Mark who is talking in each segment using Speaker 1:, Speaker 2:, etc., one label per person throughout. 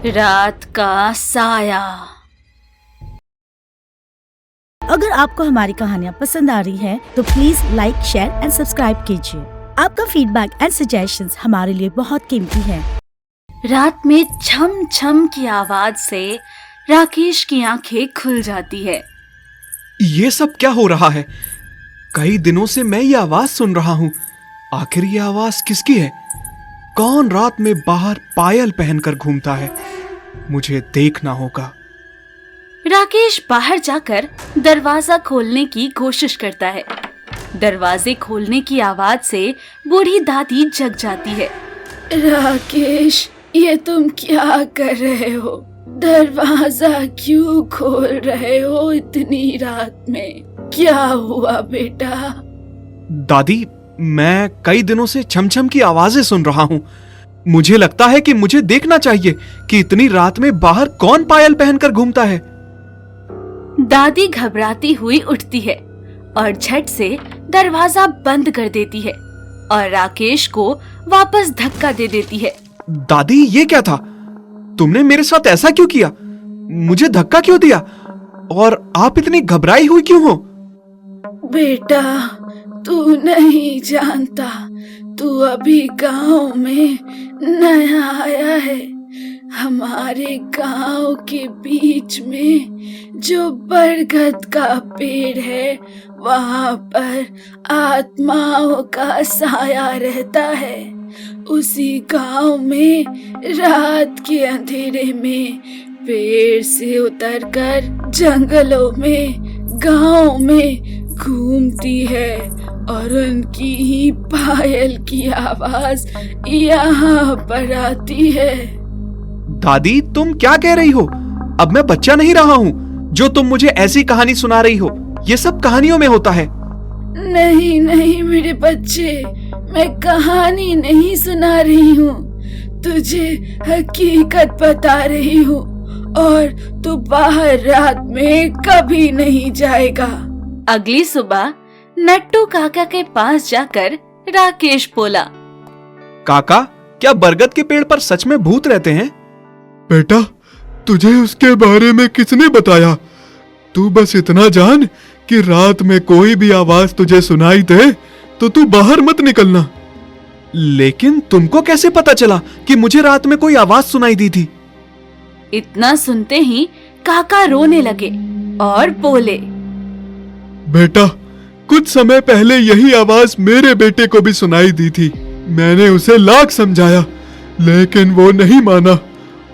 Speaker 1: रात का साया।
Speaker 2: अगर आपको हमारी कहानियाँ पसंद आ रही हैं, तो please like, share and subscribe कीजिए। आपका फीडबैक एंड सजेशंस हमारे लिए बहुत कीमती है।
Speaker 1: रात में छम छम की आवाज से राकेश की आंखें खुल जाती है।
Speaker 3: ये सब क्या हो रहा है? कई दिनों से मैं ये आवाज सुन रहा हूँ। आखिर ये आवाज किसकी है? कौन रात में बाहर पायल पहनकर घूमता है? मुझे देखना होगा।
Speaker 1: राकेश बाहर जाकर दरवाजा खोलने की कोशिश करता है। दरवाजे खोलने की आवाज से बूढ़ी दादी जग जाती है।
Speaker 4: राकेश, ये तुम क्या कर रहे हो? दरवाजा क्यों खोल रहे हो इतनी रात में? क्या हुआ बेटा?
Speaker 3: दादी, मैं कई दिनों से छमछम की आवाजें सुन रहा हूँ। मुझे लगता है कि मुझे देखना चाहिए कि इतनी रात में बाहर कौन पायल पहनकर घूमता है।
Speaker 1: दादी घबराती हुई उठती है और झट से दरवाजा बंद कर देती है और राकेश को वापस धक्का दे देती है।
Speaker 3: दादी, ये क्या था? तुमने मेरे साथ ऐसा क्यों किया? मुझे धक्का क्यों दिया? और आप इतनी घबराई हुई क्यों हो?
Speaker 4: बेटा, तू नहीं जानता, तू अभी गांव में नया आया है। हमारे गांव के बीच में जो बरगद का पेड़ है, वहां पर आत्माओं का साया रहता है। उसी गांव में रात के अंधेरे में पेड़ से उतरकर जंगलों में गांव में घूमती है और उनकी ही पायल की आवाज यहाँ पर आती है।
Speaker 3: दादी, तुम क्या कह रही हो? अब मैं बच्चा नहीं रहा हूँ जो तुम मुझे ऐसी कहानी सुना रही हो। ये सब कहानियों में होता है।
Speaker 4: नहीं नहीं मेरे बच्चे, मैं कहानी नहीं सुना रही हूँ, तुझे हकीकत बता रही हूँ। और तू बाहर रात में कभी नहीं जाएगा।
Speaker 1: अगली सुबह नट्टू काका के पास जाकर राकेश बोला,
Speaker 3: काका, क्या बरगद के पेड़ पर सच में भूत रहते हैं?
Speaker 5: बेटा, तुझे उसके बारे में किसने बताया? तू बस इतना जान कि रात में कोई भी आवाज तुझे सुनाई दे तो तू बाहर मत निकलना।
Speaker 3: लेकिन तुमको कैसे पता चला कि मुझे रात में कोई आवाज सुनाई दी थी?
Speaker 1: इतना सुनते ही काका रोने लगे और बोले,
Speaker 5: बेटा, कुछ समय पहले यही आवाज मेरे बेटे को भी सुनाई दी थी। मैंने उसे लाख समझाया, लेकिन वो नहीं माना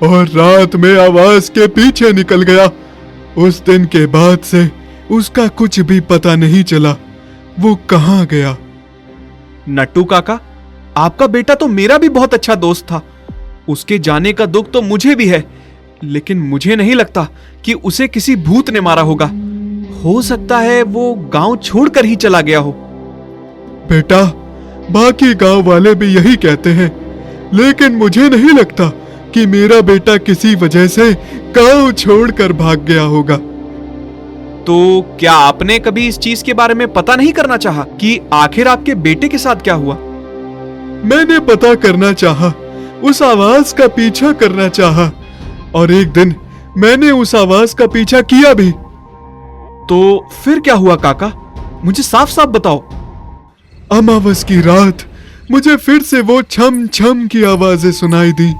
Speaker 5: और रात में आवाज के पीछे निकल गया। उस दिन के बाद से उसका कुछ भी पता नहीं चला, वो कहाँ गया।
Speaker 3: नट्टू काका, आपका बेटा तो मेरा भी बहुत अच्छा दोस्त था। उसके जाने का दुख तो मुझे भी है, लेकिन मुझे नहीं लगता कि उसे किसी भूत ने मारा होगा। हो सकता है वो गांव छोड़कर ही चला गया हो।
Speaker 5: बेटा, बाकी गांव वाले भी यही कहते हैं, लेकिन मुझे नहीं लगता कि मेरा बेटा किसी वजह से गांव छोड़कर भाग गया होगा।
Speaker 3: तो क्या आपने कभी इस चीज के बारे में पता नहीं करना चाहा कि आखिर आपके बेटे के साथ क्या हुआ?
Speaker 5: मैंने पता करना चाहा, उस आवाज का पीछा करना चाहा, और एक दिन मैंने उस आवाज का पीछा किया भी।
Speaker 3: तो फिर क्या हुआ काका? मुझे साफ साफ बताओ।
Speaker 5: अमावस की रात मुझे फिर से वो छम छम की आवाजें सुनाई दी।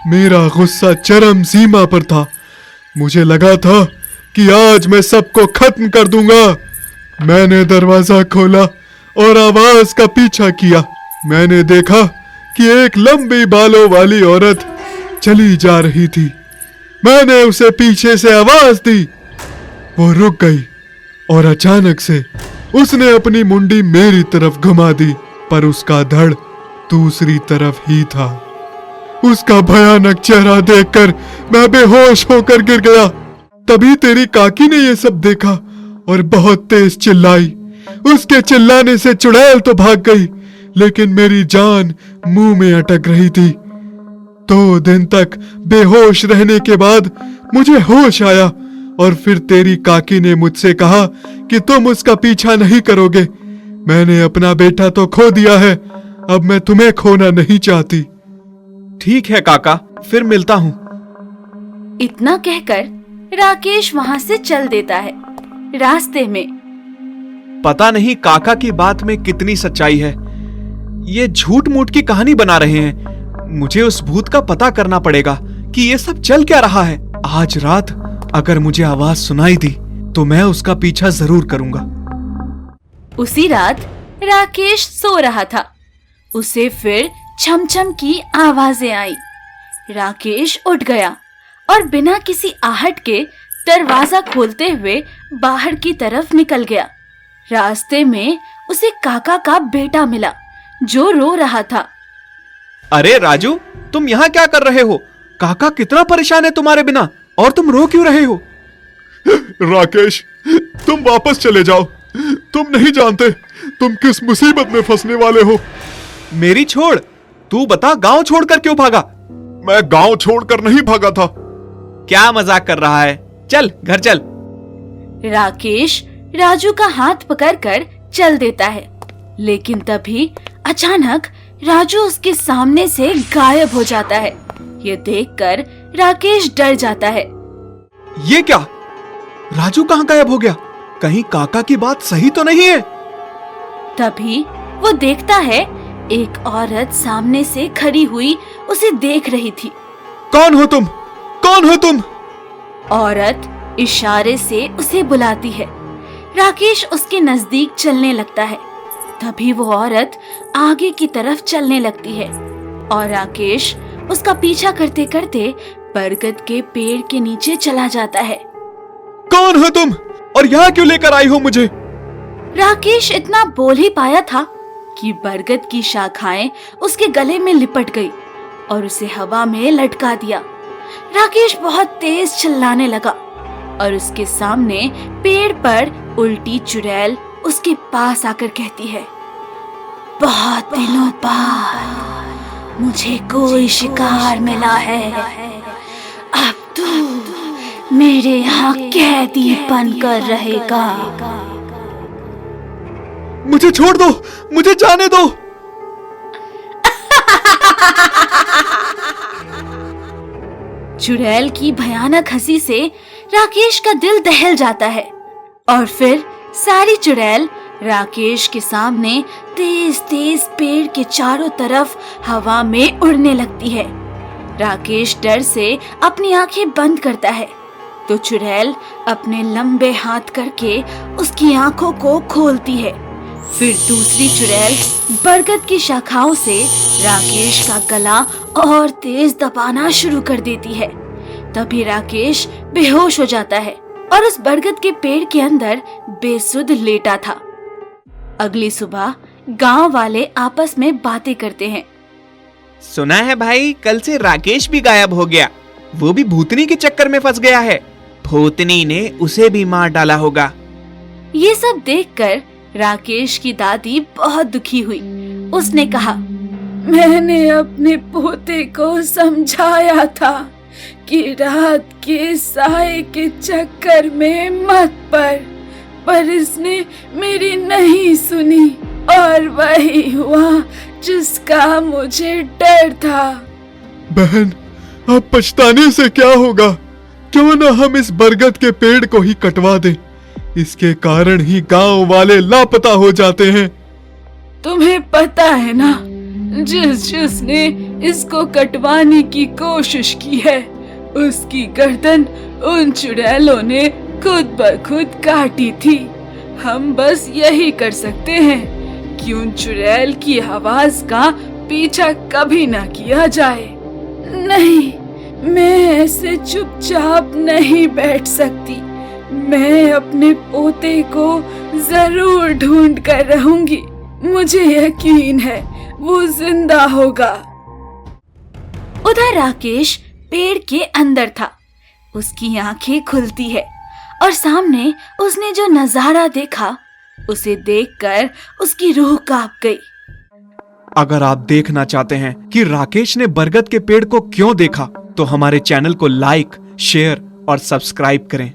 Speaker 5: मेरा गुस्सा चरम सीमा पर था। मुझे लगा था कि आज मैं सबको खत्म कर दूंगा। मैंने दरवाजा खोला और आवाज का पीछा किया। मैंने देखा कि एक लंबी बालों वाली औरत चली जा रही थी। मैंने उसे पीछे से आवाज दी। वो रुक गई और अचानक से उसने अपनी मुंडी मेरी तरफ घुमा दी, पर उसका धड़ दूसरी तरफ ही था। उसका भयानक चेहरा देखकर मैं बेहोश होकर गिर गया। तभी तेरी काकी ने ये सब देखा और बहुत तेज चिल्लाई। उसके चिल्लाने से चुड़ैल तो भाग गई, लेकिन मेरी जान मुंह में अटक रही थी। 2 दिन तक बेहोश रहने के बाद मुझे होश आया और फिर तेरी काकी ने मुझसे कहा कि तुम उसका पीछा नहीं करोगे। मैंने अपना बेटा तो खो दिया है, अब मैं तुम्हें खोना नहीं चाहती।
Speaker 3: ठीक है काका, फिर मिलता हूँ।
Speaker 1: इतना कहकर राकेश वहाँ से चल देता है। रास्ते में
Speaker 3: पता नहीं काका की बात में कितनी सच्चाई है। ये झूठ मूठ की कहानी बना रहे हैं। मुझे उस भूत का पता करना पड़ेगा कि ये सब चल क्या रहा है। आज रात अगर मुझे आवाज सुनाई दी तो मैं उसका पीछा जरूर करूंगा।
Speaker 1: उसी रात राकेश सो रहा था। उसे फिर छमछम की आवाजें आई। राकेश उठ गया और बिना किसी आहट के दरवाजा खोलते हुए बाहर की तरफ निकल गया। रास्ते में उसे काका का बेटा मिला जो रो रहा था।
Speaker 3: अरे राजू, तुम यहाँ क्या कर रहे हो? काका कितना परेशान है तुम्हारे बिना, और तुम रो क्यों रहे हो?
Speaker 5: राकेश, तुम वापस चले जाओ। तुम नहीं जानते तुम किस मुसीबत में फंसने वाले हो।
Speaker 3: मेरी छोड़, तू बता गांव छोड़कर क्यों भागा?
Speaker 5: मैं गांव छोड़कर नहीं भागा था।
Speaker 3: क्या मजाक कर रहा है? चल घर चल।
Speaker 1: राकेश राजू का हाथ पकड़कर चल देता है, लेकिन तभी अचानक राजू उसके सामने से गायब हो जाता है। ये देखकर राकेश डर जाता है।
Speaker 3: ये क्या? राजू कहाँ गायब हो गया? कहीं काका की बात सही तो नहीं है?
Speaker 1: तभी वो देखता है एक औरत सामने से खड़ी हुई उसे देख रही थी।
Speaker 3: कौन हो तुम? कौन हो तुम?
Speaker 1: औरत इशारे से उसे बुलाती है। राकेश उसके नजदीक चलने लगता है। तभी वो औरत आगे की तरफ चलने लगती है और राकेश उसका पीछा करते करते बरगद के पेड़ के नीचे चला जाता है।
Speaker 3: कौन हो तुम और यहाँ क्यों लेकर आई हो मुझे?
Speaker 1: राकेश इतना बोल ही पाया था कि बरगद की शाखाएं उसके गले में लिपट गई और उसे हवा में लटका दिया। राकेश बहुत तेज चिल्लाने लगा और उसके सामने पेड़ पर उल्टी चुड़ैल उसके पास आकर कहती है, बहुत दिनों बाद मुझे कोई शिकार मिला है। अब तू मेरे यहाँ कैदी बनकर रहेगा।
Speaker 3: मुझे छोड़ दो, मुझे जाने दो।
Speaker 1: चुड़ैल की भयानक हंसी से राकेश का दिल दहल जाता है और फिर सारी चुड़ैल राकेश के सामने तेज तेज पेड़ के चारों तरफ हवा में उड़ने लगती है। राकेश डर से अपनी आंखें बंद करता है तो चुड़ैल अपने लंबे हाथ करके उसकी आंखों को खोलती है। फिर दूसरी चुड़ैल बरगद की शाखाओं से राकेश का गला और तेज दबाना शुरू कर देती है। तभी राकेश बेहोश हो जाता है और उस बरगद के पेड़ के अंदर बेसुध लेटा था। अगली सुबह गांव वाले आपस में बातें करते हैं।
Speaker 3: सुना है भाई, कल से राकेश भी गायब हो गया। वो भी भूतनी के चक्कर में फंस गया है। भूतनी ने उसे भी मार डाला होगा।
Speaker 1: ये सब देखकर राकेश की दादी बहुत दुखी हुई। उसने कहा,
Speaker 4: मैंने अपने पोते को समझाया था कि रात के साए के चक्कर में मत पर इसने मेरी नहीं सुनी और वही हुआ जिसका मुझे डर था।
Speaker 5: बहन, अब पछताने से क्या होगा? क्यों न हम इस बरगद के पेड़ को ही कटवा दें। इसके कारण ही गांव वाले लापता हो जाते हैं।
Speaker 4: तुम्हें पता है ना, जिसने इसको कटवाने की कोशिश की है उसकी गर्दन उन चुड़ैलों ने खुद ब खुद काटी थी। हम बस यही कर सकते हैं कि उन चुड़ैल की आवाज का पीछा कभी ना किया जाए। नहीं, मैं ऐसे चुपचाप नहीं बैठ सकती। मैं अपने पोते को जरूर ढूंढ कर रहूंगी। मुझे यकीन है वो जिंदा होगा।
Speaker 1: उधर राकेश पेड़ के अंदर था। उसकी आंखें खुलती है और सामने उसने जो नजारा देखा उसे देखकर उसकी रूह कांप गई।
Speaker 3: अगर आप देखना चाहते हैं कि राकेश ने बरगद के पेड़ को क्यों देखा, तो हमारे चैनल को लाइक, शेयर और सब्सक्राइब करें।